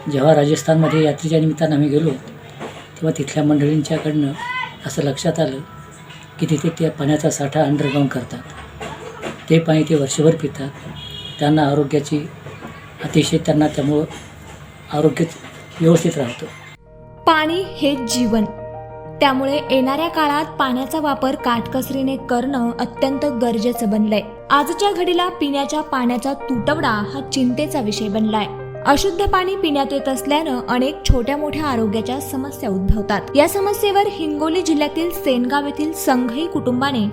जेव्हा राजस्थानमध्ये यात्रेच्या निमित्तानं आम्ही गेलो तेव्हा तिथल्या मंडळींच्याकडनं असं लक्षात आलं की तिथे त्या पाण्याचा साठा अंडरग्राऊंड करतात. ते पाणी ते वर्षभर पितात. त्यांना आरोग्याची अतिशय त्यामुळं आरोग्य व्यवस्थित राहतं. पाणी हे जीवन, त्यामुळे येणाऱ्या काळात पाण्याचा वापर काटकसरीने करणं अत्यंत गरजेचं बनलंय. आजच्या घडीला पिण्याच्या पाण्याचा तुटवडा हा चिंतेचा विषय बनलाय. अशुद्ध पाणी पिण्यात येत असल्यानं अनेक छोट्या मोठ्या आरोग्याच्या समस्या उद्भवतात. या समस्येवर हिंगोली जिल्ह्यातील सेनगाव येथील संघई कुटुंबाने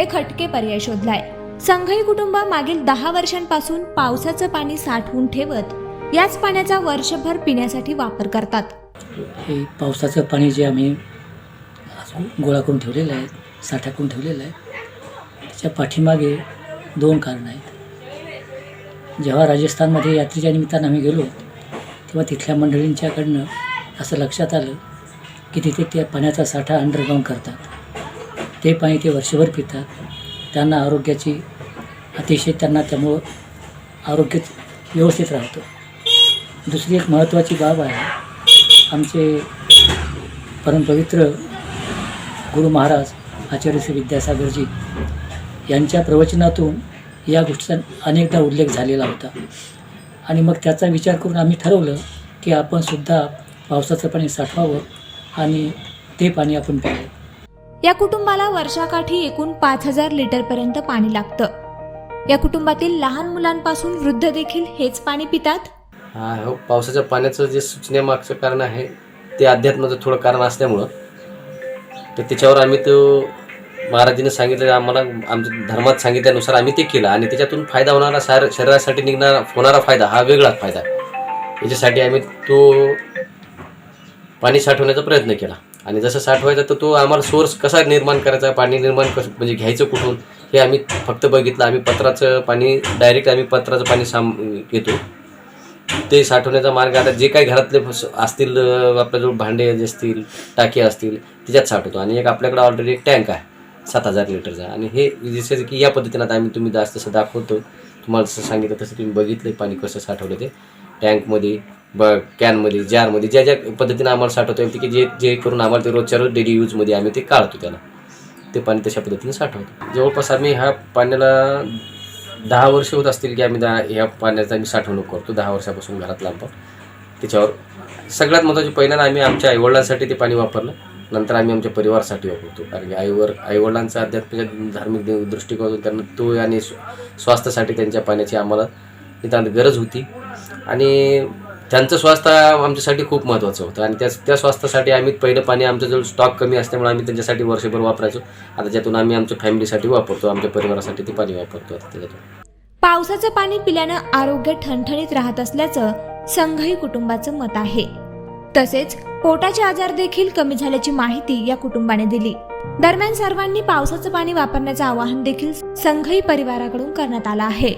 एक हटके पर्याय शोधलाय. संघई कुटुंब मागील 10 वर्षांपासून पावसाचं पाणी साठवून ठेवत याच पाण्याचा वर्षभर पिण्यासाठी वापर करतात. हे पावसाचं पाणी जे आम्ही गोळा करून ठेवलेलं आहे, साठा करून ठेवलेला आहे, त्याच्या पाठीमागे 2 कारणं आहेत. जेव्हा राजस्थानमध्ये यात्रेच्या निमित्तानं आम्ही गेलो तेव्हा तिथल्या मंडळींच्याकडनं असं लक्षात आलं की तिथे त्या पाण्याचा साठा अंडरग्राऊंड करतात. ते पाणी ते वर्षभर पितात. त्यांना आरोग्याची अतिशय त्यामुळं आरोग्य व्यवस्थित राहतं. दुसरी एक महत्त्वाची बाब आहे, आमचे परमपवित्र गुरु महाराज आचार्य श्री विद्यासागरजी यांच्या प्रवचनातून या गोष्टीचा अनेकदा उल्लेख झालेला होता आणि मग त्याचा विचार करून आम्ही ठरवलं की आपण सुद्धा पावसाचं पाणी साठवावं आणि ते पाणी आपण प्यावं. या कुटुंबाला वर्षाकाठी एकूण 5000 लिटरपर्यंत पाणी लागतं. या कुटुंबातील लहान मुलांपासून वृद्ध देखील हेच पाणी पितात. हो, पावसाच्या पाण्याचं जे सुचण्यामागचं कारण आहे ते अध्यात्माचं थोडं कारण असल्यामुळं तर त्याच्यावर आम्ही तो महाराजांनी सांगितलं, आम्हाला आमच्या धर्मात सांगितल्यानुसार आम्ही ते केलं आणि त्याच्यातून फायदा होणारा शरीरासाठी होणारा फायदा हा वेगळाच फायदा आहे. याच्यासाठी आम्ही तो पाणी साठवण्याचा प्रयत्न केला आणि जसं साठवायचा तर तो आम्हाला सोर्स कसा निर्माण करायचा, पाणी निर्माण कसं म्हणजे घ्यायचं कुठून हे आम्ही फक्त बघितलं. आम्ही पत्राचं पाणी डायरेक्ट आम्ही पत्राचं पाणी घेतो. ते साठवण्याचा मार्ग आता जे काही घरातले असतील आपल्याजवळ भांडे जे असतील, टाकी असतील त्याच्यात साठवतो आणि एक आपल्याकडे ऑलरेडी एक टँक आहे 7000 लिटरचा आणि हे जसं की या पद्धतीनं आता तुम्ही जसं दाखवतो तुम्हाला जसं सांगितलं तसं तुम्ही बघितलं पाणी कसं साठवलं ते टँकमध्ये कॅनमध्ये जारमध्ये ज्या ज्या पद्धतीनं आम्हाला साठवता येईल की जे करून आम्हाला ते रोजच्या रोज डेली यूजमध्ये आम्ही ते काढतो त्याला ते पाणी तशा पद्धतीने साठवतो. जवळपास आम्ही ह्या पाण्याला 10 वर्ष होत असतील की आम्ही ह्या पाण्याचा आम्ही साठवणूक करतो 10 वर्षापासून घरात लांब. त्याच्यावर सगळ्यात महत्त्वाचे पहिल्यांदा आम्ही आमच्या आईवडिलांसाठी ते पाणी वापरलं, नंतर आम्ही आमच्या परिवारासाठी वापरतो. कारण की आईवडिलांचा अध्यात्माच्या धार्मिक दृष्टिकोनातून त्यांना तो आणि स्वास्थ्यासाठी त्यांच्या पाण्याची आम्हाला नितांत गरज होती आणि त्यांचं स्वास्थ्य आमच्यासाठी खूप महत्त्वाचं होतं आणि त्या स्वास्थ्यासाठी आम्ही पहिलं पाणी आमच्याजवळ स्टॉक कमी असल्यामुळे आम्ही त्यांच्यासाठी वर्षभर वापरायचो. आता ज्यातून आम्ही आमच्या फॅमिलीसाठी वापरतो, आमच्या परिवारासाठी ते पाणी वापरतो. त्याच्यातून पावसाचं पाणी पिल्यानं आरोग्य ठणठणीत राहत असल्याचं संघई कुटुंबाचं मत आहे. तसेच पोटाचे आजार देखील कमी झाल्याची माहिती या कुटुंबाने दिली. दरम्यान सर्वांनी पावसाचं पाणी वापरण्याचं आवाहन देखील संघई परिवाराकडून करण्यात आलं आहे.